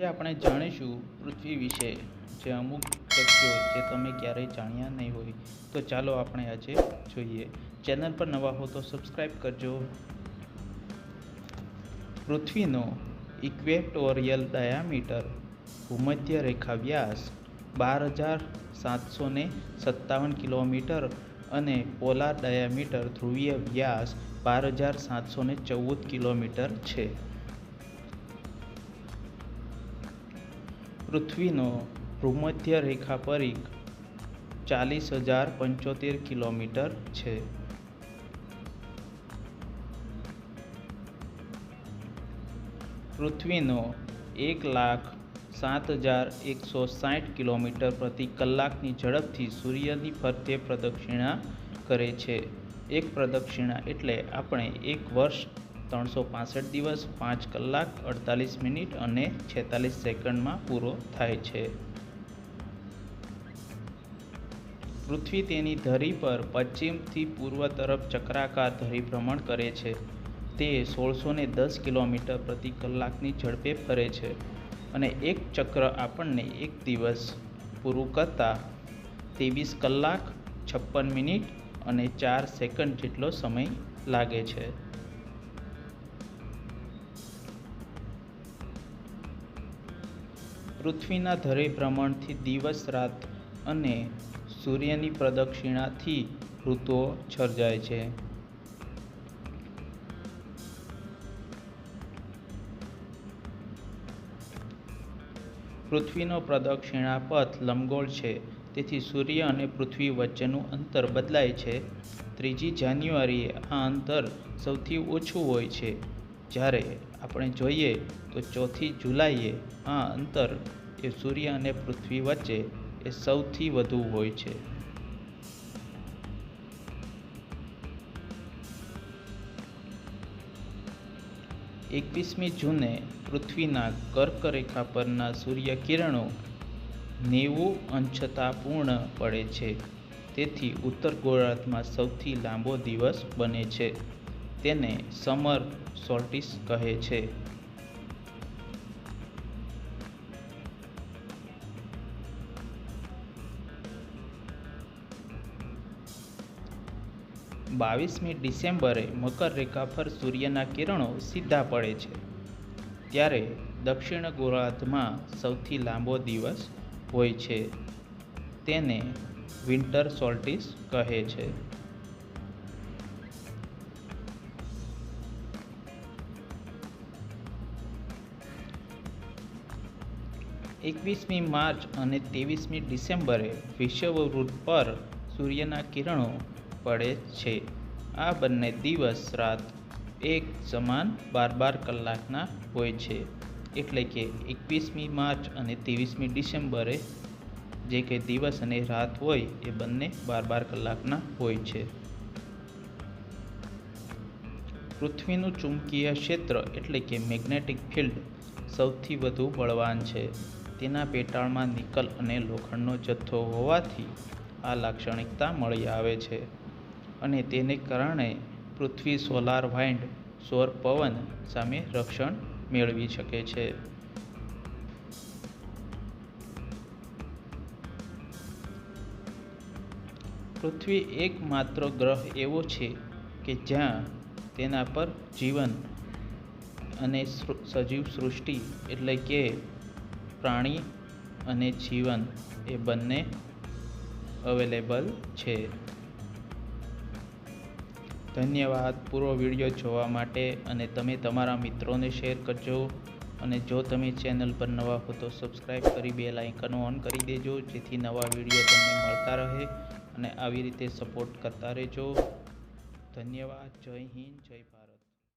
આજે આપણે જાણીશું પૃથ્વી વિશે જે અમુક તથ્યો જે તમે ક્યારેય જાણ્યા નહીં હોય. તો ચાલો આપણે આજે જોઈએ. ચેનલ પર નવા હો તો સબસ્ક્રાઈબ કરજો. પૃથ્વીનો ઇક્વેટોરિયલ ડાયામીટર ભૂમધ્ય રેખા વ્યાસ 12,757 કિલોમીટર અને પોલાર ડાયામીટર ધ્રુવીય વ્યાસ 12,714 કિલોમીટર છે. પૃથ્વીનો ભૂમધ્ય રેખા પરિઘ 40,075 કિલોમીટર છે. પૃથ્વીનો 1,07,160 કિલોમીટર પ્રતિ કલાકની ઝડપથી સૂર્યની ફરતે પ્રદક્ષિણા કરે છે. એક પ્રદક્ષિણા એટલે આપણે એક વર્ષ 365 દિવસ 5 કલાક 48 મિનિટ અને 46 સેકન્ડમાં પૂરો થાય છે. પૃથ્વી તેની ધરી પર પશ્ચિમથી પૂર્વ તરફ ચક્રાકાર ધરીભ્રમણ કરે છે. તે 1610 કિલોમીટર પ્રતિ કલાકની ઝડપે ફરે છે અને એક ચક્ર આપણને એક દિવસ પૂરું કરતાં 23 કલાક 56 મિનિટ અને 4 સેકન્ડ જેટલો સમય લાગે છે. પૃથ્વીના ધરીભ્રમણથી દિવસ રાત અને સૂર્યની પ્રદક્ષિણાથી ઋતુઓ સર્જાય છે. પૃથ્વીનો પ્રદક્ષિણા પથ લંબગોળ છે, તેથી સૂર્ય અને પૃથ્વી વચ્ચેનું અંતર બદલાય છે. 3 જાન્યુઆરીએ આ અંતર સૌથી ઓછું હોય છે, જ્યારે આપણે જોઈએ તો 4 જુલાઈએ આ અંતર એ સૂર્ય અને પૃથ્વી વચ્ચે એ સૌથી વધુ હોય છે. એકવીસમી જૂને પૃથ્વીના કર્ક રેખા પરના સૂર્યકિરણો 90 અંશતા પૂર્ણ પડે છે, તેથી ઉત્તર ગોળાર્ધમાં સૌથી લાંબો દિવસ બને છે. તેને સમર સોલ્સ્ટિસ કહે છે. બાવીસમી ડિસેમ્બરે મકર રેખા પર સૂર્યના કિરણો સીધા પડે છે, ત્યારે દક્ષિણ ગોળાર્ધમાં સૌથી લાંબો દિવસ હોય છે. તેને વિન્ટર સોલ્સ્ટિસ કહે છે. એકવીસમી માર્ચ અને 23મી ડિસેમ્બરે વિષુવવૃત્ત પર સૂર્યના કિરણો પડે છે. આ બંને દિવસ રાત એક સમાન 12 કલાકના હોય છે, એટલે કે 21મી માર્ચ અને 23મી ડિસેમ્બરે જે કે દિવસ અને રાત હોય એ બંને 12 કલાકના હોય છે. પૃથ્વીનું ચુંબકીય ક્ષેત્ર એટલે કે મેગ્નેટિક ફિલ્ડ સૌથી વધુ બળવાન છે. તેના પેટાળમાં નિકલ અને લોખંડનો જથ્થો હોવાથી આ લાક્ષણિકતા મળી આવે છે, અને તેને કારણે પૃથ્વી સોલાર વાઇન્ડ સૌર પવન સામે રક્ષણ મેળવી શકે છે. પૃથ્વી એકમાત્ર ગ્રહ એવો છે કે જ્યાં તેના પર જીવન અને સજીવ સૃષ્ટિ એટલે કે પ્રાણી અને જીવન એ બંને અવેલેબલ છે. ધન્યવાદ પૂરો વિડીયો જોવા માટે, અને તમે તમારા મિત્રોને શેર કરજો. અને જો તમે ચેનલ પર નવા હો તો સબસ્ક્રાઈબ કરી બેલ આઇકન ઓન કરી દેજો, જેથી નવા વિડીયો તમને મળતા રહે અને આવી રીતે સપોર્ટ કરતા રહેજો. ધન્યવાદ. જય હિન્દ, જય ભારત.